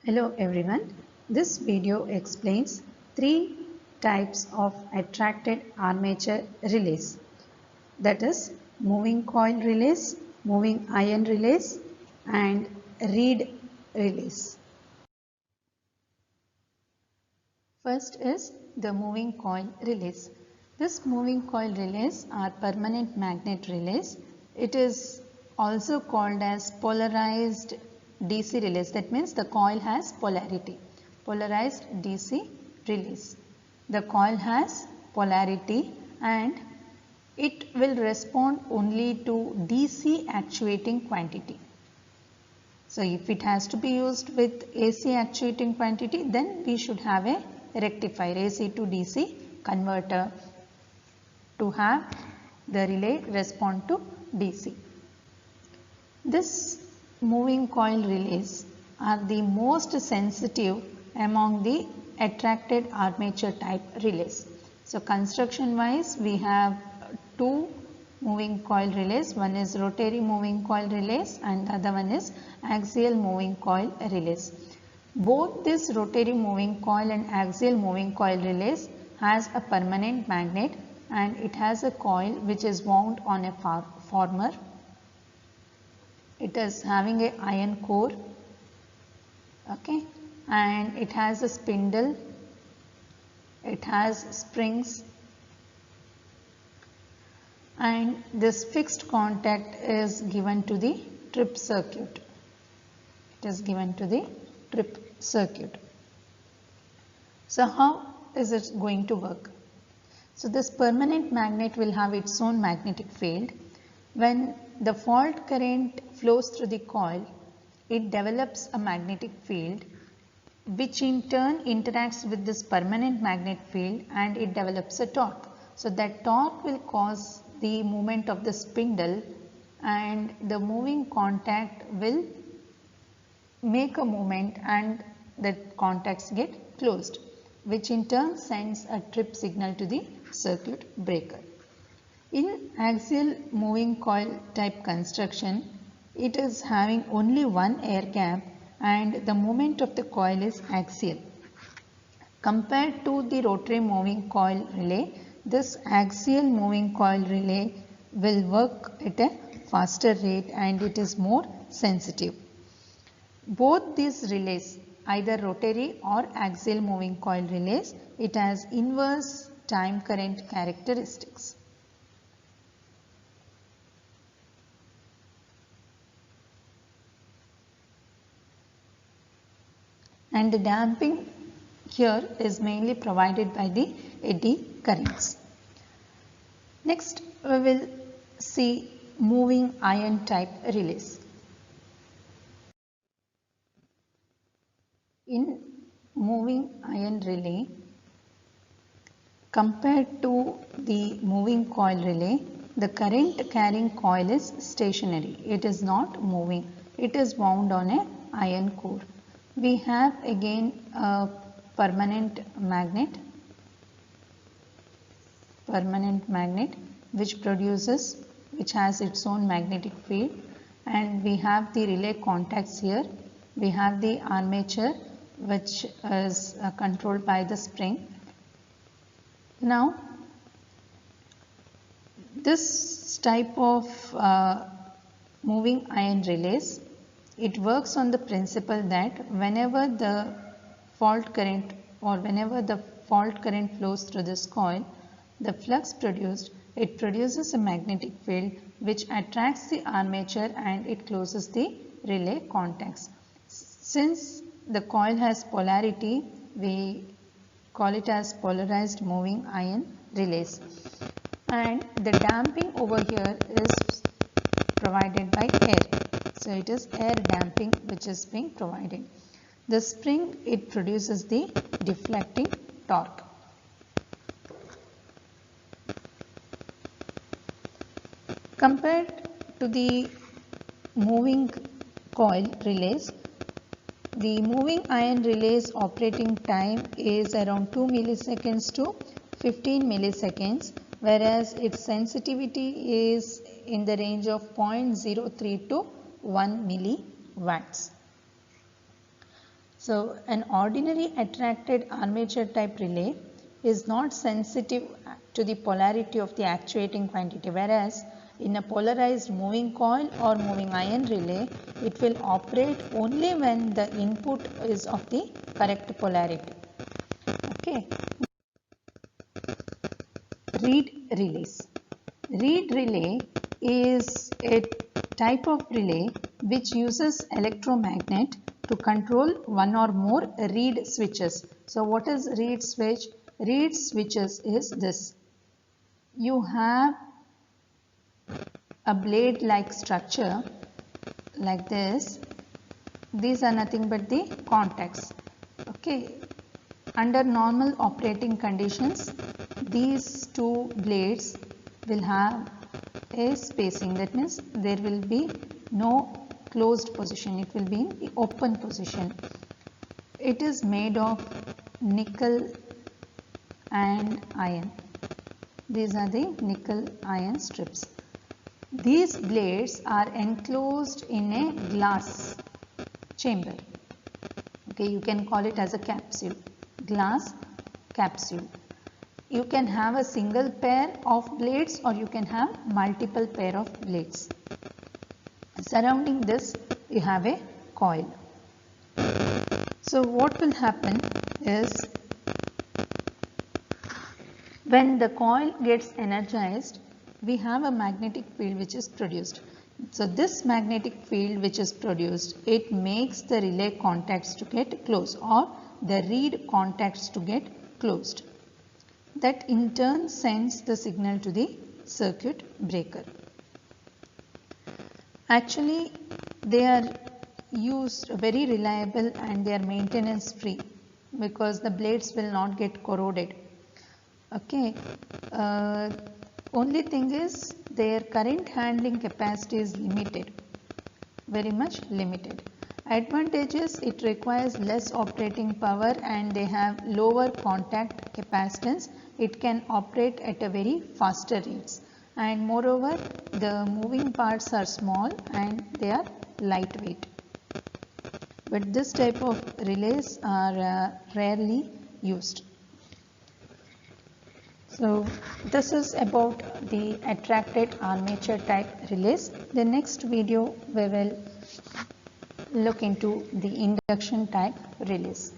Hello everyone, this video explains three types of attracted armature relays, that is moving coil relays, moving iron relays and reed relays. First is the moving coil relays. This moving coil relays are permanent magnet relays. It is also called as polarized DC relays. That means the coil has polarity. Polarized DC relays. The coil has polarity and it will respond only to DC actuating quantity. So if it has to be used with AC actuating quantity, then we should have a rectifier, AC to DC converter, to have the relay respond to DC. This moving coil relays are the most sensitive among the attracted armature type relays. So construction wise, we have two moving coil relays. One is rotary moving coil relays and the other one is axial moving coil relays. Both this rotary moving coil and axial moving coil relays has a permanent magnet and it has a coil which is wound on a former. It is having a iron core, okay, and it has a spindle, it has springs, and this fixed contact is given to the trip circuit. It is given to the trip circuit. So how is it going to work? So this permanent magnet will have its own magnetic field. When the fault current flows through the coil, it develops a magnetic field which in turn interacts with this permanent magnet field and it develops a torque. So that torque will cause the movement of the spindle and the moving contact will make a movement and the contacts get closed, which in turn sends a trip signal to the circuit breaker. In axial moving coil type construction, it is having only one air gap and the movement of the coil is axial. Compared to the rotary moving coil relay, this axial moving coil relay will work at a faster rate and it is more sensitive. Both these relays, either rotary or axial moving coil relays, it has inverse time current characteristics. And the damping here is mainly provided by the eddy currents. Next, we will see moving iron type relays. In moving iron relay, compared to the moving coil relay, the current carrying coil is stationary. It is not moving. It is wound on a iron core. We have again a permanent magnet which has its own magnetic field, and we have the relay contacts here. We have the armature which is controlled by the spring. Now this type of moving iron relays, it works on the principle that whenever the fault current flows through this coil, the flux produced, it produces a magnetic field which attracts the armature and it closes the relay contacts. Since the coil has polarity, we call it as polarized moving iron relays. And the damping over here is provided by air. So it is air damping which is being provided. The spring, it produces the deflecting torque. Compared to the moving coil relays, the moving iron relays operating time is around 2 milliseconds to 15 milliseconds, whereas its sensitivity is in the range of 0.03 to 1 milliwatts. So, an ordinary attracted armature type relay is not sensitive to the polarity of the actuating quantity, whereas in a polarized moving coil or moving iron relay, it will operate only when the input is of the correct polarity. Okay. Reed relays. Reed relay is a type of relay which uses electromagnet to control one or more reed switches. So, what is reed switch? Reed switches is this. You have a blade like structure like this. These are nothing but the contacts. Okay. Under normal operating conditions, these two blades will have a spacing. That means there will be no closed position. It will be in the open position. It is made of nickel and iron. These are the nickel iron strips. These blades are enclosed in a glass chamber. Okay, you can call it as a capsule, glass capsule. You can have a single pair of blades or you can have multiple pair of blades. Surrounding this, you have a coil. So, what will happen is when the coil gets energized, we have a magnetic field which is produced. So, this magnetic field which is produced, it makes the relay contacts to get closed or the reed contacts to get closed. That in turn sends the signal to the circuit breaker. Actually, they are used very reliable and they are maintenance free because the blades will not get corroded. Okay. Only thing is their current handling capacity is limited, very much limited. Advantages, it requires less operating power and they have lower contact capacitance. It can operate at a very faster rates, and moreover the moving parts are small and they are lightweight. But this type of relays are rarely used. So, this is about the attracted armature type relays. The next video we will look into the induction type relays.